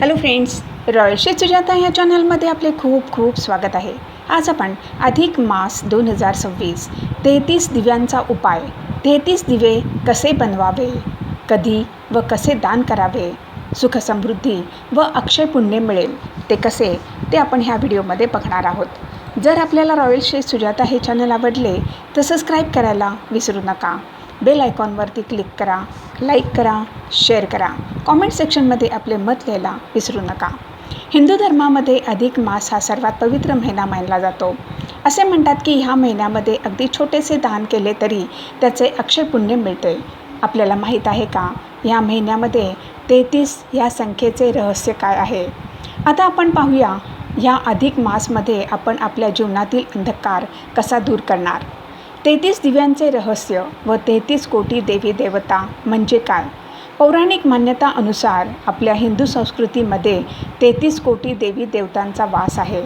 Hello friends, royal chef Sujata ह्या चॅनलमध्ये आपले खूप खूप स्वागत आहे. आज आपण अधिक मास 2026 33 दिव्यांचा उपाय, 33 दिवे कसे बनवावे, कधी व कसे दान करावे, सुखसमृद्धी व अक्षय पुण्य मिळेल ते कसे, ते आपण ह्या व्हिडिओमध्ये बघणार आहोत. जर आपल्याला रॉयल शेफ सुजाता हे चॅनल आवडले तर सबस्क्राईब करायला विसरू नका. बेल आयकॉनवरती क्लिक करा, लाईक करा, शेअर करा, कॉमेंट सेक्शनमध्ये आपले मत लिहायला विसरू नका. हिंदू धर्मामध्ये अधिक मास हा सर्वात पवित्र महिना मानला जातो. असे म्हणतात की ह्या महिन्यामध्ये अगदी छोटेसे दान केले तरी त्याचे अक्षय पुण्य मिळते. आपल्याला माहीत आहे का ह्या महिन्यामध्ये 33 या संख्येचे रहस्य काय आहे? आता आपण पाहूया ह्या अधिक मासमध्ये आपण आपल्या जीवनातील अंधकार कसा दूर करणार. 33 दिव्यांचे रहस्य व 33 कोटी देवी देवता म्हणजे काय? पौराणिक मान्यता अनुसार आपल्या हिंदू संस्कृतीमध्ये 33 कोटी देवी देवतांचा वास आहे.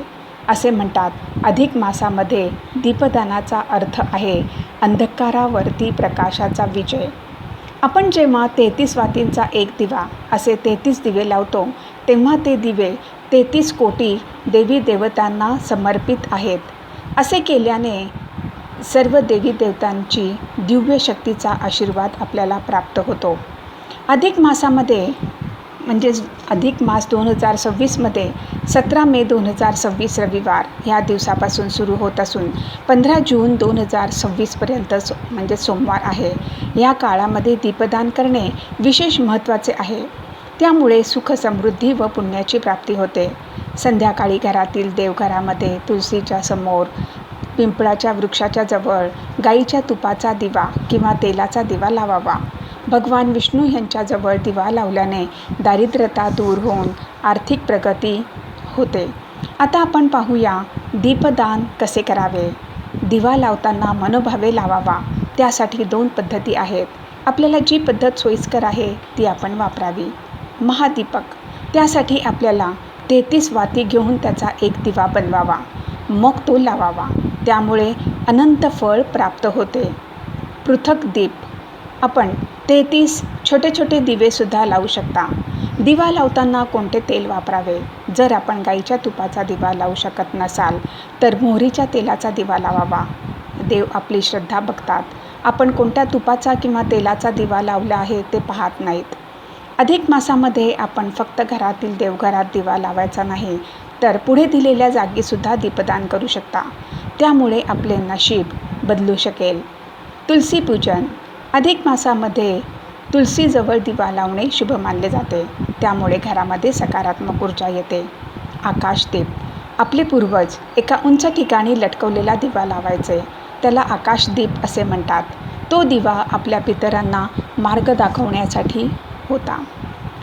असे म्हणतात अधिक मासामध्ये दीपदानाचा अर्थ आहे अंधकारावरती प्रकाशाचा विजय. आपण जेव्हा 33 वातींचा एक दिवा असे 33 दिवे लावतो तेव्हा ते दिवे 33 कोटी देवी देवतांना समर्पित आहेत. असे केल्याने सर्व देवी देवतांची दिव्य शक्तीचा आशीर्वाद आपल्याला प्राप्त होतो. अधिक मासामध्ये म्हणजेच अधिक मास 2026मध्ये 17 मे 2026 रविवार ह्या दिवसापासून सुरू होत असून 15 जून 2026पर्यंत म्हणजे सोमवार आहे. या काळामध्ये दीपदान करणे विशेष महत्त्वाचे आहे. त्यामुळे सुख समृद्धी व पुण्याची प्राप्ती होते. संध्याकाळी घरातील देवघरामध्ये तुळशीच्या समोर, पिंपळाच्या वृक्षाच्या जवळ गाईच्या तुपाचा दिवा किंवा तेलाचा दिवा लावावा. भगवान विष्णू यांच्याजवळ दिवा लावल्याने दारिद्र्यता दूर होऊन आर्थिक प्रगती होते. आता आपण पाहूया दीपदान कसे करावे. दिवा लावताना मनोभावे लावावा. त्यासाठी 2 पद्धती आहेत. आपल्याला जी पद्धत सोयीस्कर आहे ती आपण वापरावी. महादीपक, त्यासाठी आपल्याला 33 वाती घेऊन त्याचा एक दिवा बनवावा, मग तो लावावा. त्यामुळे अनंत फळ प्राप्त होते. पृथक दीप, आपण 33 छोटे छोटे दिवेसुद्धा लावू शकता. दिवा लावताना कोणते तेल वापरावे? जर आपण गाईच्या तुपाचा दिवा लावू शकत नसाल तर मोहरीच्या तेलाचा दिवा लावावा. देव आपली श्रद्धा बघतात. आपण कोणत्या तुपाचा किंवा तेलाचा दिवा लावला आहे ते पाहत नाहीत. अधिक मासामध्ये आपण फक्त घरातील देवघरात दिवा लावायचा नाही तर पुढे दिलेल्या जागीसुद्धा दीपदान करू शकता. त्यामुळे आपले नशीब बदलू शकेल. तुलसी पूजन, अधिक मासामध्ये तुलसीजवळ दिवा लावणे शुभ मानले जाते. त्यामुळे घरामध्ये सकारात्मक ऊर्जा येते. आकाशदीप, आपले पूर्वज एका उंच ठिकाणी लटकवलेला दिवा लावायचे, त्याला आकाशदीप असे म्हणतात. तो दिवा आपल्या पितरांना मार्ग दाखवण्यासाठी होता.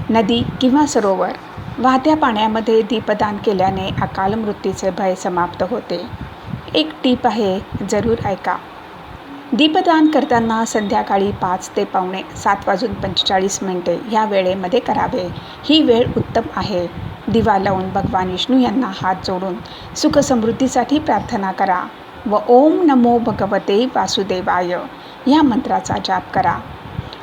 नदी किंवा सरोवर, वाहत्या पाण्यामध्ये दीपदान केल्याने अकाल मृत्यूचे भय समाप्त होते. एक टीप आहे, जरूर ऐका. दीपदान करताना संध्याकाळी 5 ते पावणे 7:45 ह्या वेळेमध्ये करावे. ही वेळ उत्तम आहे. दिवा लावून भगवान विष्णू यांना हात जोडून सुखसमृद्धीसाठी प्रार्थना करा व ओम नमो भगवते वासुदेवाय ह्या मंत्राचा जाप करा.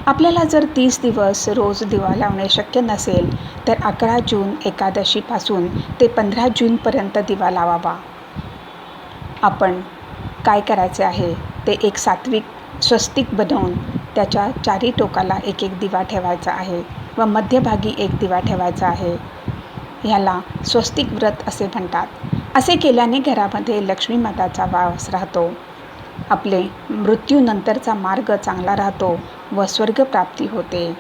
आपल्याला जर 30 दिवस रोज दिवा लावणे शक्य नसेल तर 11 जून एकादशीपासून ते 15 जूनपर्यंत दिवा लावावा. आपण काय करायचे आहे ते एक सात्विक स्वस्तिक बनवून त्याच्या 4 टोकाला एक एक दिवा ठेवायचा आहे व मध्यभागी एक दिवा ठेवायचा आहे. ह्याला स्वस्तिक व्रत असे म्हणतात. असे केल्याने घरामध्ये लक्ष्मी माताचा वास राहतो. आपले मृत्यूनंतरचा मार्ग चांगला राहतो व स्वर्गप्राप्ती होते.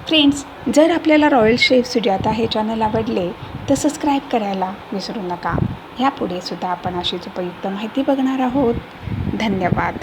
फ्रेंड्स, जर आपल्याला रॉयल शेफ सुजाता हे चॅनल आवडले तर सबस्क्राईब करायला विसरू नका. ह्यापुढे सुद्धा आपण अशीच उपयुक्त माहिती बघणार आहोत. धन्यवाद.